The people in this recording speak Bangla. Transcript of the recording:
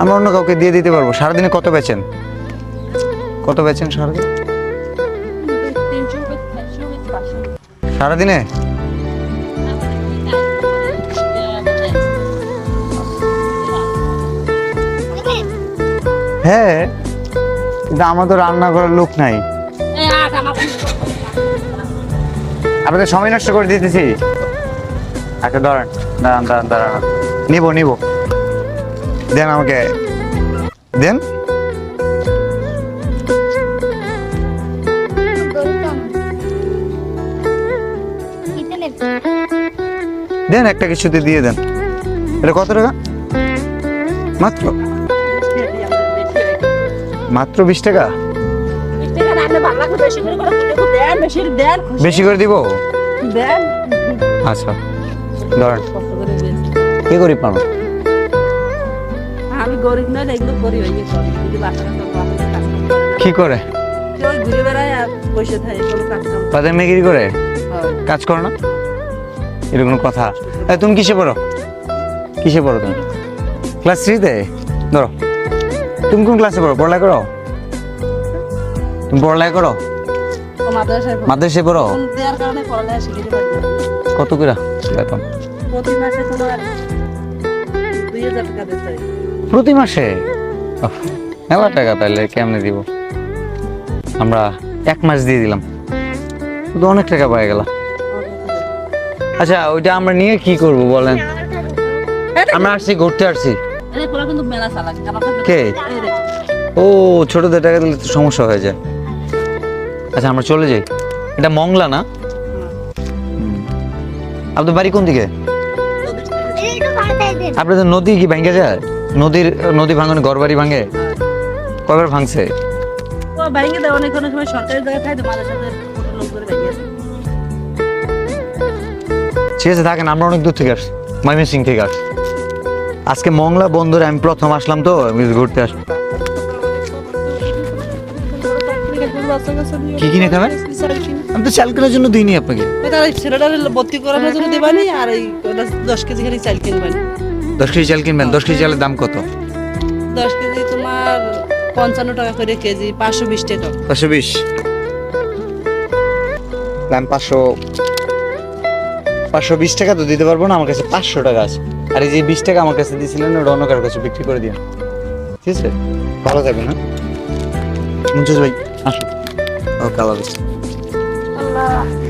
আমরা অন্য কাউকে দিয়ে দিতে পারবো। সারাদিনে কত বেচেন? কত বেচেন সারাদিন? 300 500 সারাদিনে? হ্যাঁ, কিন্তু আমার তো রান্না করার লোক নাই। আপনাদের সময় নষ্ট করে দিতেছি। আচ্ছা দাঁড়ান দাঁড়ান দাঁড়ান দাঁড়ান, নিব দেন আমাকে, দেন। দেন একটা কিছুতে দিয়ে দেন। এটা কত টাকা? মাত্র মাত্র 20 টাকা? বেশি করে দিব? আচ্ছা ধরেন। কি গরিব মানুষ? আমি গরিব নয়, এগুলো করি ওই কি করে? ঘুরে বেড়ায় আর বসে থাকে, কোনো কাজ কাম বাজার মেগিরি করে কাজ করো না? এটা কোনো কথা? তুমি কিসে পড়ো? কিসে পড়ো তুমি? ক্লাস 3-তে? ধরো, তুমি কোন ক্লাসে পড়ো? পড়ালেখা করো? তুমি পড়ালেখা করো? মাদ্রাসায় পড়ো? দেওয়ার কারণে পড়ালেখা শিখিতে পারি। কত করে বেতন? প্রতি মাসে তোমার 2000 টাকা দিতে হয়। প্রতি মাসে? মেলা টাকা, তাহলে কেমনে দিব? আমরা 1 মাস দিয়ে দিলাম, তো অনেক টাকা পাই গেল। আচ্ছা ওইটা আমরা নিয়ে কি করব বলেন? আমরা আসছি, ঘুরতে আসছি। কিন্তু মেলা চালাক কে? ও, ছোটদের টাকা দিলে তো সমস্যা হয়ে যায়। আচ্ছা আমরা চলে যাই। এটা মংলা না? আপনার বাড়ি কোন দিকে? আপনাদের নদী কি ভেঙে যায়? নদী ভাঙনে ঘর বাড়ি ভাঙে? কয়বার ভাঙছে? ভেঙে দেয় অনেক সময়, সরকারি জায়গায় থাকে, মাঝে সাথে লোক করে ভেঙে দেয়। ঠিক আছে থাকেন, আমরা অনেক দূর থেকে আসছি, ময়মনসিংহ থেকে আসছি। আজকে মংলা বন্দরে আমি প্রথম আসলাম, তো আমি ঘুরতে আসলাম। কি কিনে খাবেন? আমি তো চাল কেনার জন্য দিইনি আপনাকে। ছেলেটার ভর্তি করানোর জন্য দেবানি, আর এই 10 কেজি খালি চাল কিনবানি। 10 কেজি চাল কিনবেন? 10 কেজি চালের দাম কত? 10 কেজি তোমার 55 টাকা করে কেজি, 520 টাকা। 520? দাম 520 টাকা তো দিতে পারবো না, আমার কাছে 500 টাকা আছে। আর এই যে 20 টাকা আমার কাছে দিয়েছিলেন, ওটা অন্য কারোর কাছে বিক্রি করে দিন, ঠিক আছে? ভালো থাকবেন। হ্যাঁ মুঞ্জুজ ভাই আসো। ওকে, আল্লাহ হাফেজ। আল্লাহ।